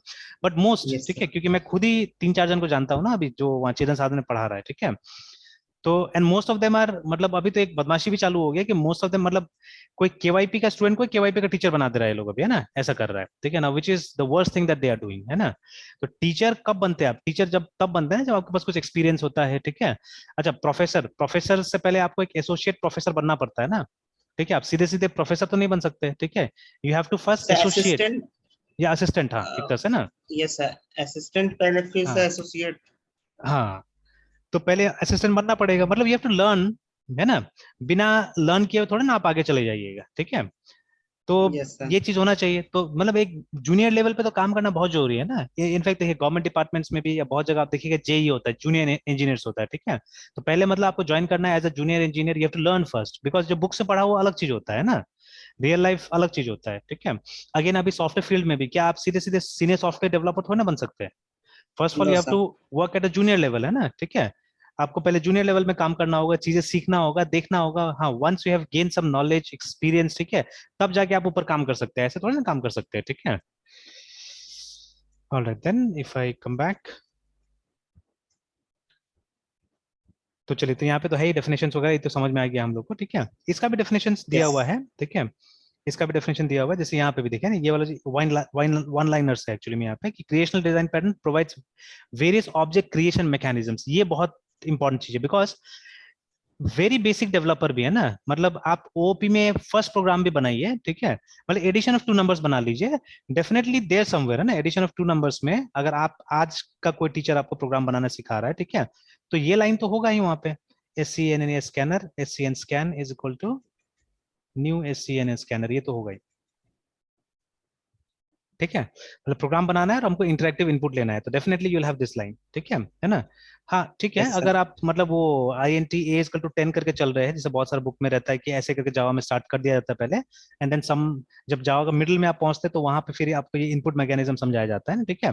बट मोस्ट, यस ठीक सर। है, क्योंकि मैं खुद ही 3-4 जन को जानता हूँ ना अभी, जो वहाँ चेतन साधन में पढ़ा रहा है, ठीक है। तो and most of them are, मतलब अभी तो एक बदमाशी भी चालू हो गया कि मोस्ट ऑफ देम, मतलब कोई केवाईपी का स्टूडेंट को केवाईपी का टीचर बना दे रहा है, ये लोग अभी, है ना, ऐसा कर रहा है, ठीक है ना, which is the worst thing that they are doing, है ना। तो टीचर कब बनते हैं आप, टीचर जब तब बनते हैं जब आपके पास कुछ एक्सपीरियंस होता है, ठीक है। अच्छा, प्रोफेसर, प्रोफेसर से पहले आपको एक एसोसिएट प्रोफेसर बनना पड़ता है ना, ठीक है, आप सीधे सीधे प्रोफेसर तो नहीं बन सकते, ठीक है, you have to first sir associate assistant. या असिस्टेंट, हाँ एक तरह से ना। यस सर, असिस्टेंट पहले फिर से हाँ एसोसिएट। हाँ, तो पहले असिस्टेंट बनना पड़ेगा, मतलब यू हैव टू लर्न, है ना, बिना लर्न किए थोड़े ना आप आगे चले जाइएगा, ठीक है। तो यस सर। ये चीज होना चाहिए, तो मतलब एक जूनियर लेवल पे तो काम करना बहुत जरूरी है ना। ये इनफैक्ट देखिए गवर्नमेंट डिपार्टमेंट्स में भी या बहुत जगह आप देखिएगा जेई होता है, जूनियर इंजीनियर्स होता है, ठीक है। तो पहले मतलब आपको ज्वाइन करना है as a junior engineer, you have to learn first, because जो बुक से पढ़ा वो अलग चीज होता है ना, रियल लाइफ अलग चीज होता है, ठीक है। अगेन अभी सॉफ्टवेयर फील्ड में भी क्या आप सीधे सीधे सीनियर सॉफ्टवेयर डेवलपर थोड़ी ना बन सकते हैं। First of all no you have sir. To work at a junior level, है ना, ठीक है। आपको पहले जूनियर लेवल में काम करना होगा, चीजें सीखना होगा, देखना होगा, हाँ, once you have gain some knowledge experience, ठीक है, तब जाके आप ऊपर काम कर सकते हैं, ऐसे थोड़ी ना काम कर सकते हैं, ठीक है। Alright then, if I come back, तो चलिए, तो यहाँ पे तो है ही डेफिनेशन वगैरह, ये तो समझ में आ गया हम लोग को, ठीक है। इसका भी डेफिनेशन दिया यस। हुआ है, ठीक है, इसका भी डेफिनेशन दिया हुआ है, जैसे यहाँ पे भी देखिए ना, ये वाला वन लाइनर्स है एक्चुअली में यहाँ पे, कि creational design pattern provides various object creation mechanisms, ये बहुत इंपॉर्टेंट चीज है, बिकॉज वेरी बेसिक डेवलपर भी है ना, मतलब आप ओपी में फर्स्ट प्रोग्राम भी बनाइए, ठीक है, मतलब एडिशन ऑफ टू नंबर्स बना लीजिए, डेफिनेटली देयर समवेयर, है ना, एडिशन ऑफ टू नंबर्स में अगर आप आज का कोई टीचर आपको प्रोग्राम बनाना सिखा रहा है, ठीक है, तो ये लाइन तो होगा ही वहां पे, SCN scanner, SCN scan is equal to new SCN scanner, ये तो होगा ही, ठीक है, मतलब प्रोग्राम बनाना है और हमको इंटरेक्टिव इनपुट लेना है, तो definitely you will have this line, ठीक है ना। हाँ ठीक है, यस सर। अगर आप मतलब वो INT A=10 करके चल रहे हैं, जैसे बहुत सारे बुक में रहता है कि ऐसे करके जावा में स्टार्ट कर दिया जाता है पहले, एंड देन सम, जब जावा का मिडिल में आप पहुंचते हैं तो वहां पे फिर आपको ये इनपुट मैकेनिज्म समझाया जाता है ना, ठीक है।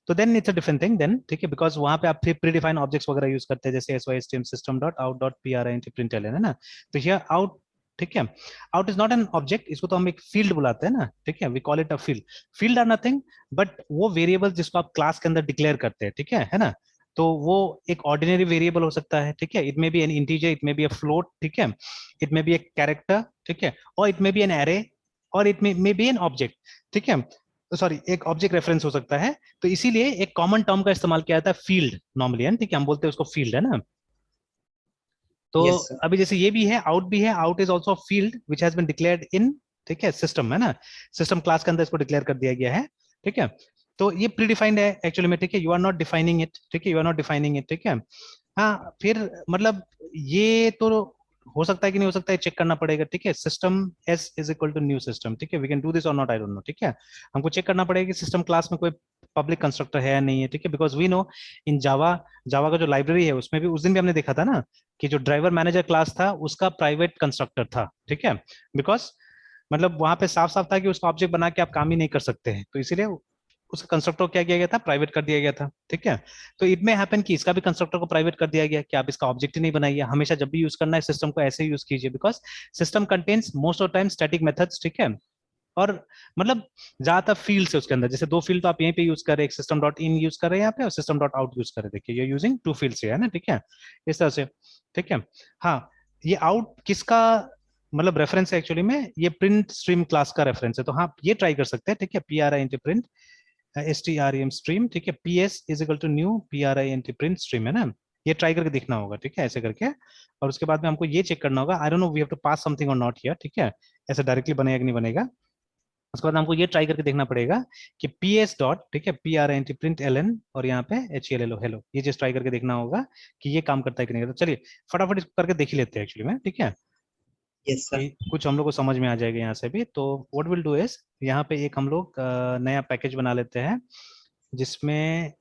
तो then it's a different thing then, ठीक है, बिकॉज वहां पे आप फिर प्री डिफाइन ऑब्जेक्ट्स वगैरह यूज करते हैं, जैसे SYSTM system dot out dot PRINT println, है ना। तो हियर आउट, ठीक है, out is not an object, इसको तो हम एक फील्ड बुलाते हैं ना, ठीक है, we call it a field. Field are nothing but वो वेरिएबल जिसको आप क्लास के अंदर डिक्लेयर करते हैं, ठीक है ना। तो वो एक ऑर्डिनरी वेरिएबल हो सकता है, ठीक है, it may be an integer, it may be a float, ठीक है, it may be a character, ठीक है, और it may be an array, और it may be an object, ठीक है, सॉरी एक ऑब्जेक्ट रेफरेंस हो सकता है। तो इसीलिए एक कॉमन टर्म का इस्तेमाल किया जाता है फील्ड नॉर्मली, है ना, ठीक है, हम बोलते हैं उसको फील्ड, है ना। तो यस सर। अभी जैसे ये भी है, आउट भी है, out is also field which has been declared इन, ठीक है, सिस्टम, है ना, सिस्टम क्लास के अंदर इसको डिक्लेयर कर दिया गया है, ठीक है। तो ये प्री डिफाइंड है एक्चुअली में, ठीक है, you are not defining it, ठीक है, you are not defining it, ठीक है। हाँ फिर मतलब ये तो हो सकता है कि नहीं हो सकता है, चेक करना पड़ेगा, ठीक है, सिस्टम S=न्यू सिस्टम, ठीक है, वी कैन डू दिस और नॉट, आई डोंट नो, ठीक है। हमको चेक करना पड़ेगा कि सिस्टम क्लास में कोई पब्लिक कंस्ट्रक्टर है या नहीं है, ठीक है, बिकॉज वी नो इन जावा, जावा का जो लाइब्रेरी है उसमें भी उस दिन भी हमने देखा था ना कि जो ड्राइवर मैनेजर क्लास था उसका प्राइवेट कंस्ट्रक्टर था, ठीक है, बिकॉज मतलब वहां पे साफ साफ था कि उसका ऑब्जेक्ट बना के आप काम ही नहीं कर सकते हैं, तो इसीलिए उसका कंस्ट्रक्टर क्या किया गया था, प्राइवेट कर दिया गया था, ठीक है। तो इट में हैपन कि इसका भी कंस्ट्रक्टर को प्राइवेट कर दिया गया कि आप इसका ऑब्जेक्ट ही नहीं बनाइए, हमेशा जब भी यूज करना है सिस्टम को ऐसे ही यूज कीजिए, because system contains most of time static methods, ठीक है। और मतलब ज्यादातर फील्ड है उसके अंदर, जैसे दो फील्ड तो आप यहीं पे यूज कर रहे हैं, एक सिस्टम डॉट इन यूज कर रहे हैं यहाँ पे और सिस्टम डॉट आउट यूज कर रहे हैं, देखिए ये यूजिंग टू फील्ड्स है ना, ठीक है, इस तरह से, ठीक है। हाँ, ये आउट किसका मतलब रेफरेंस है एक्चुअली में, ये प्रिंट स्ट्रीम क्लास का रेफरेंस है, तो हाँ ये ट्राई कर सकते हैं, ठीक है, P R I into print strem stream, ठीक है, ps is equal to new pri into print stream, है ना, ये ट्राई करके देखना होगा, ठीक है, ऐसे करके। और उसके बाद में हमको ये चेक करना होगा, I don't know we have to pass something और नॉट हियर, ठीक है, ऐसे डायरेक्टली बनेगा कि नहीं बनेगा। उसके बाद हमको ये ट्राई करके देखना पड़ेगा कि ps डॉट, ठीक है, P are into print ln और यहाँ पे HELLO हेलो, ये चीज ट्राई करके देखना होगा कि ये काम करता है कि नहीं। तो चलिए फटाफट इसको करके देख ही लेते हैं एक्चुअली में, ठीक है, यस सर। कि कुछ हम लोग को समझ में आ जाएगा यहाँ से भी। तो व्हाट विल डू इज, यहाँ पे एक हम लोग नया पैकेज बना लेते हैं जिसमें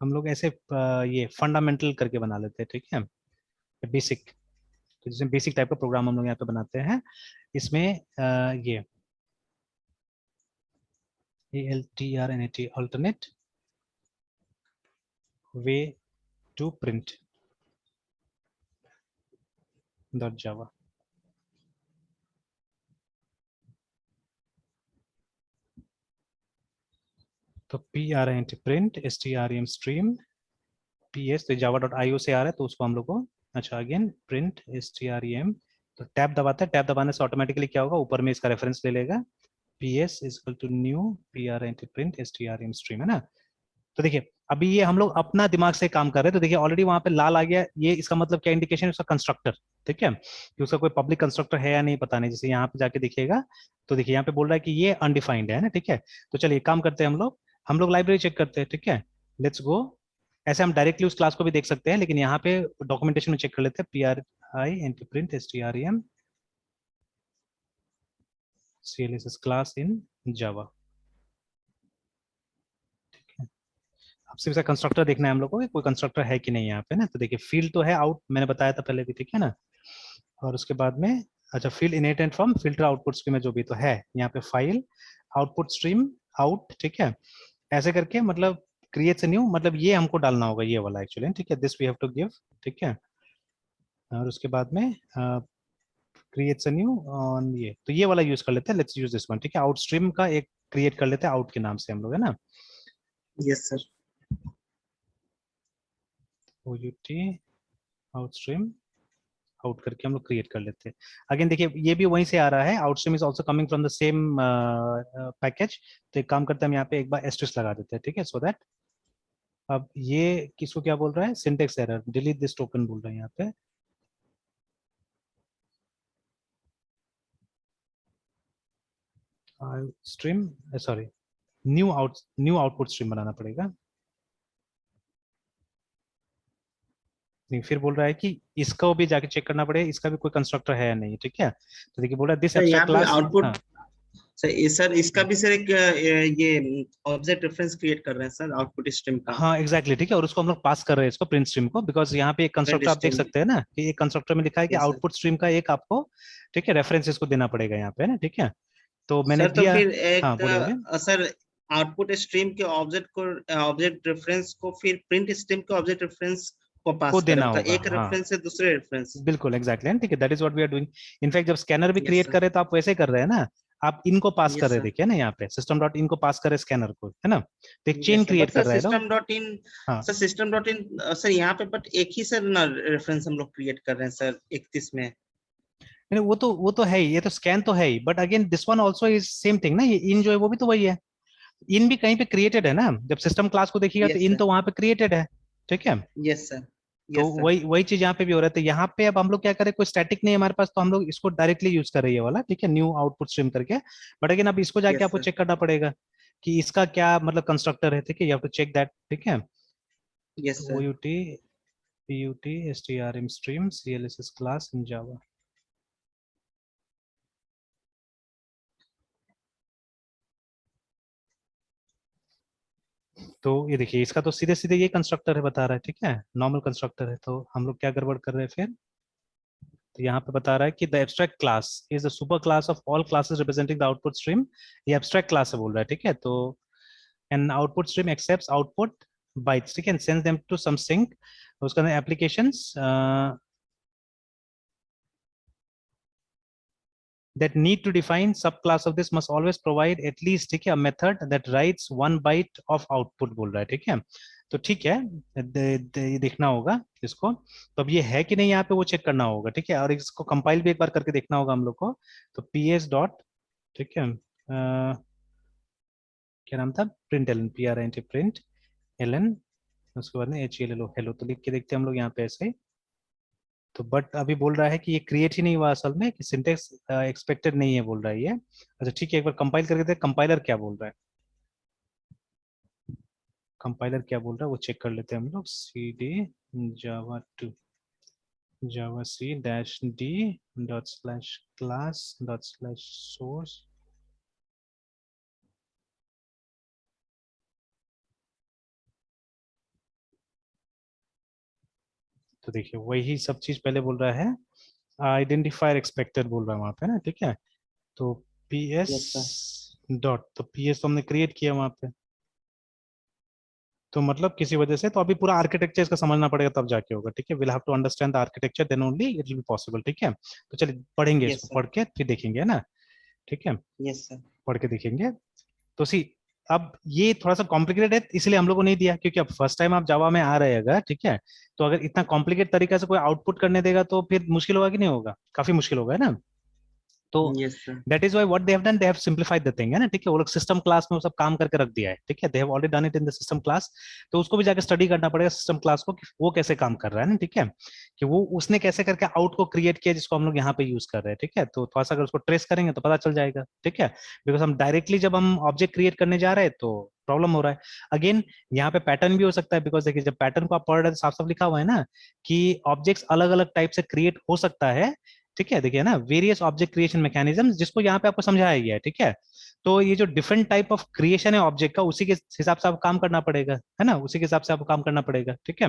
हम लोग ऐसे ये फंडामेंटल करके बना लेते हैं, ठीक है, बेसिक, तो जिसमें बेसिक टाइप का प्रोग्राम हम लोग यहाँ पे बनाते हैं। इसमें ये ALTRNAT alternate way to print .java। तो PRINT print strem stream ps, तो java.io से आ रहा है तो उसको हम लोग को, अच्छा अगेन print strem, तो टैब दबाते हैं, टैब दबाने से ऑटोमेटिकली क्या होगा, ऊपर में इसका रेफरेंस ले लेगा, ps is equal to new PRINT print strem stream, है ना। तो देखिए अभी ये हम लोग अपना दिमाग से काम कर रहे हैं, तो देखिए ऑलरेडी वहां पे लाल आ गया, ये इसका मतलब क्या इंडिकेशन है, उसका कंस्ट्रक्टर, ठीक है, कि उसका कोई पब्लिक कंस्ट्रक्टर है या नहीं पता नहीं, जैसे यहाँ पे जाके देखिएगा तो देखिए यहाँ पे बोल रहा है कि ये अनडिफाइंड है ना, ठीक है। तो चलिए काम करते हैं हम लोग लाइब्रेरी चेक करते हैं, ठीक है, लेट्स गो। ऐसे हम डायरेक्टली उस क्लास को भी देख सकते हैं, लेकिन यहाँ पे डॉक्यूमेंटेशन में चेक कर लेते हैं, PRI print strem CLSS class in Java, अब सिर्फ इसका कंस्ट्रक्टर देखना है हम लोग को कि कोई कंस्ट्रक्टर है कि नहीं यहाँ पे ना। तो देखिए फील्ड तो है आउट, मैंने बताया था पहले भी, ठीक है ना। और उसके बाद में अच्छा field inherit and from filter output stream में जो भी तो है यहाँ पे फाइल आउटपुट स्ट्रीम आउट, ठीक है, ऐसे करके मतलब क्रिएट्स न्यू, मतलब ये हमको डालना होगा ये वाला एक्चुअली, ठीक है, this we have to give, ठीक है। और उसके बाद में क्रिएट्स न्यू ऑन ये, तो ये वाला यूज कर लेते हैं, लेट्स यूज दिस वन, ठीक है, आउट स्ट्रीम का एक क्रिएट कर लेते हैं आउट के नाम से हम लोग, है ना, yes sir. OUT out stream out करके हम लोग क्रिएट कर लेते हैं। अगेन देखिए ये भी वहीं से आ रहा है, outstream is also coming from the same package. तो एक काम करते हैं हम यहाँ पे एक बार एस्टेरिस्क लगा देते हैं, ठीक है, सो दैट अब ये किसको क्या बोल रहा है, syntax error, delete this token बोल रहा है यहाँ पे, stream sorry new output stream बनाना पड़ेगा। नहीं फिर बोल रहा है कि इसको भी जाके चेक करना पड़ेगा, इसका भी कोई कंस्ट्रक्टर है या नहीं, ठीक है। तो देखिए बोल रहा है दिस सर एब्स्ट्रैक्ट यहाँ पे क्लास, हाँ आउटपुट, सर इसका भी सर एक ये ऑब्जेक्ट रेफरेंस क्रिएट कर रहे हैं सर आउटपुट स्ट्रीम का। हाँ एग्जैक्टली ठीक है, और उसको हम लोग पास कर रहे हैं इसको प्रिंट स्ट्रीम को, बिकॉज यहाँ पे एक प्रिंट कंस्ट्रक्टर आप देख स्ट्रीम। सकते हैं ना कि एक कंस्ट्रक्टर में लिखा है कि यस सर। आउटपुट स्ट्रीम का एक आपको, ठीक है, रेफरेंस इसको देना पड़ेगा यहाँ पे ना, ठीक है, तो मैंने सर तो दिया। फिर हाँ एक बोलिए बोलिए। सर आउटपुट स्ट्रीम के ऑब्जेक्ट रेफरेंस को फिर प्रिंट स्ट्रीम के ऑब्जेक्ट रेफरेंस को को पास करें, देना मतलब होगा एक हाँ, रेफरेंस से दूसरे रेफरेंस। बिल्कुल एग्जैक्टली ठीक है, that is what we are doing. In fact जब स्कैनर भी यस क्रिएट सर। करे तो आप वैसे कर रहे हैं ना, आप इनको पास कर यस रहे हैं, सर। देखिए ना यहाँ पे सिस्टम डॉट इन को पास करे स्कैनर को, है ना, तो एक chain yes sir, create but कर सर रहे हैं लोग। सिस्टम डॉट इन, हाँ sir system dot in sir यहाँ पे बट एक ही सर ना रेफरेंस हम लोग क्रिएट कर रहे हैं सर 31 में। नहीं, वो तो है ही, ये तो स्कैन तो है ही, but again this one also is same thing ना, ये इन जो है वो भी तो वही है, इन भी कहीं पे क्रिएटेड है ना, जब सिस्टम क्लास को देखिएगा तो यस इन सर। तो वहां पे क्रिएटेड है, ठीक है। Yes sir. तो यस सर। वही वही चीज यहाँ पे भी हो रहा है, तो यहाँ पे अब हम लोग क्या करें, कोई स्टैटिक नहीं है हमारे पास, तो हम लोग इसको डायरेक्टली यूज कर रही है वाला, ठीक है, न्यू आउटपुट स्ट्रीम करके। बट अगेन अब इसको जाके यस आपको सर। चेक करना पड़ेगा कि इसका क्या मतलब कंस्ट्रक्टर है, ठीक है, you have to check that, ठीक है। यस तो sir. OUT PUT STRM stream CLSS class in Java। तो ये देखिए इसका तो सीधे सीधे ये कंस्ट्रक्टर है बता रहा है, ठीक है, नॉर्मल कंस्ट्रक्टर है, तो हम लोग क्या गड़बड़ कर रहे हैं फिर, तो यहाँ पे बता रहा है कि the abstract class is the super class of all classes representing the output stream. ये एब्स्ट्रैक्ट क्लास है बोल रहा है, ठीक है। तो an output stream accepts output bytes, ठीक है, and sends them to some sink. उसका applications that need to define subclass of this must always provide at least, ठीक है, a method that writes 1 byte of output बोल रहा है, ठीक है। तो ठीक है, देखना होगा इसको। तो अब ये है कि नहीं यहाँ पे वो चेक करना होगा, ठीक है। और इसको कंपाइल भी एक बार करके देखना होगा हम लोग को। तो ps डॉट, ठीक है, क्या नाम था, println, print println, उसके बाद में hello, हेलो। तो लिख के देखते हैं हम लोग यहाँ पे ऐसे। तो बट अभी बोल रहा है कि ये क्रिएट ही नहीं हुआ असल में, कि सिंटेक्स एक्सपेक्टेड नहीं है बोल रहा है ये। अच्छा ठीक है, एक बार कंपाइल करके देखते हैं कंपाइलर क्या बोल रहा है। कंपाइलर क्या बोल रहा है वो चेक कर लेते हैं हम लोग। cd java 2 java c dash d dot slash class dot slash source। तो देखिए वही सब चीज पहले बोल रहा है, आइडेंटिफायर एक्सपेक्टेड बोल रहा है वहां पे ना, ठीक है। तो ps यस सर। डॉट, तो ps तो हमने क्रिएट किया वहां पे। तो मतलब किसी वजह से, तो अभी पूरा आर्किटेक्चर इसका समझना पड़ेगा तब जाके होगा, ठीक है। Will have to understand the architecture then only it will be possible, ठीक है। तो चलिए पढ़ेंगे यस इसको, सर। पढ़ के फिर देखेंगे, है ना, ठीक है। Yes sir. पढ़ के देखेंगे। तो सी, अब ये थोड़ा सा कॉम्प्लिकेटेड है इसलिए हम लोग को नहीं दिया, क्योंकि अब फर्स्ट टाइम आप जावा में आ रहे हैं अगर, ठीक है। तो अगर इतना कॉम्प्लिकेट तरीका से कोई आउटपुट करने देगा तो फिर मुश्किल होगा कि नहीं होगा, काफी मुश्किल होगा, है ना। तो yes sir. That is why what they have done, they have simplified the thing, है ना, ठीक है। वो लोग सिस्टम क्लास में वो सब काम करके रख दिया है, ठीक है। They have already done it in the system class. तो उसको भी जाकर स्टडी करना पड़ेगा सिस्टम क्लास को, कि वो कैसे काम कर रहा है ना, ठीक है, कि वो उसने कैसे करके आउट को क्रिएट किया जिसको हम लोग यहाँ पे यूज कर रहे हैं, ठीक है। तो थोड़ा सा अगर उसको ट्रेस करेंगे तो पता चल जाएगा, ठीक है। बिकॉज हम डायरेक्टली जब हम ऑब्जेक्ट क्रिएट करने जा रहे हैं तो प्रॉब्लम हो रहा है। अगेन यहाँ पे पैटर्न भी हो सकता है, बिकॉज देखिए जब पैटर्न को आप पढ़ रहे हैं तो साफ साफ लिखा हुआ है ना कि ऑब्जेक्ट्स अलग अलग टाइप से क्रिएट हो सकता है, ठीक है। देखिए ना, वेरियस ऑब्जेक्ट क्रिएशन मैकेनिज्म, जिसको यहाँ पे आपको समझाया गया है, ठीक है। तो ये जो डिफरेंट टाइप ऑफ क्रिएशन है ऑब्जेक्ट का, उसी के हिसाब से आपको काम करना पड़ेगा, है ना, उसी के हिसाब से आपको काम करना पड़ेगा, ठीक है।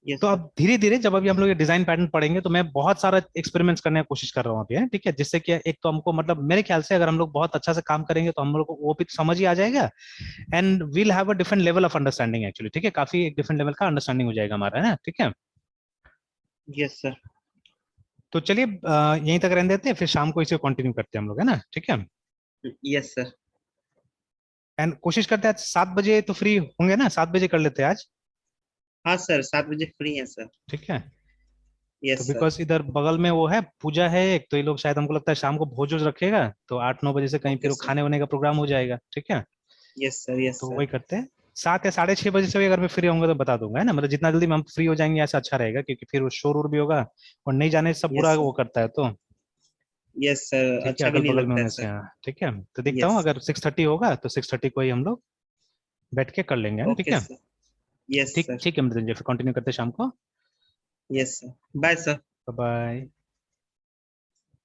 यस तो सर। अब धीरे धीरे जब अभी हम लोग ये डिजाइन पैटर्न पढ़ेंगे तो मैं बहुत सारा एक्सपेरिमेंट्स करने की कोशिश कर रहा हूँ अभी, है, ठीक है। जिससे कि एक तो हमको मतलब मेरे ख्याल से अगर हम लोग बहुत अच्छा से काम करेंगे तो हम लोग को वो भी समझ ही आ जाएगा, and we'll have a different level of understanding actually, ठीक है। काफी एक डिफरेंट लेवल का अंडरस्टैंडिंग हो जाएगा हमारा, है ना, ठीक है। Yes sir. तो चलिए यहीं तक रहने देते हैं, फिर शाम को इसे कंटिन्यू करते हैं हम लोग, है ना, ठीक है। Yes sir. एंड कोशिश करते हैं आज 7 बजे तो फ्री होंगे ना, 7 बजे कर लेते हैं आज, हाँ सर, 7 बजे फ्री है सर। ठीक है। तो यस सर। बिकॉज इधर बगल में वो है पूजा है एक, तो ये लोग शायद हमको लगता है शाम को भोज वोज रखेगा, तो 8-9 बजे से कहीं ओके फिर वो सर। खाने वाने का प्रोग्राम हो जाएगा, ठीक है। Yes sir. यस तो सर। वही करते हैं, 7 या 6:30 बजे से भी अगर मैं फ्री होंगे तो बता दूंगा, है ना। मतलब जितना जल्दी हम फ्री हो जाएंगे ऐसा अच्छा रहेगा, क्योंकि फिर वो शोर वोर भी होगा और नहीं जाने से सब यस बुरा सर। वो करता है, तो यस सर, ठीक है, अच्छा भी अगल नहीं बगल में लगता है होने से, सर। हाँ ठीक है। तो देखता हूँ यस। अगर 6:30 होगा तो 6:30 को ही हम लोग बैठ के कर लेंगे, है ना, ठीक ओके है। सर। यस ठीक सर। ठीक है मृत्युंजय, फिर कंटिन्यू करते हैं शाम को। Yes sir. Bye sir. Bye.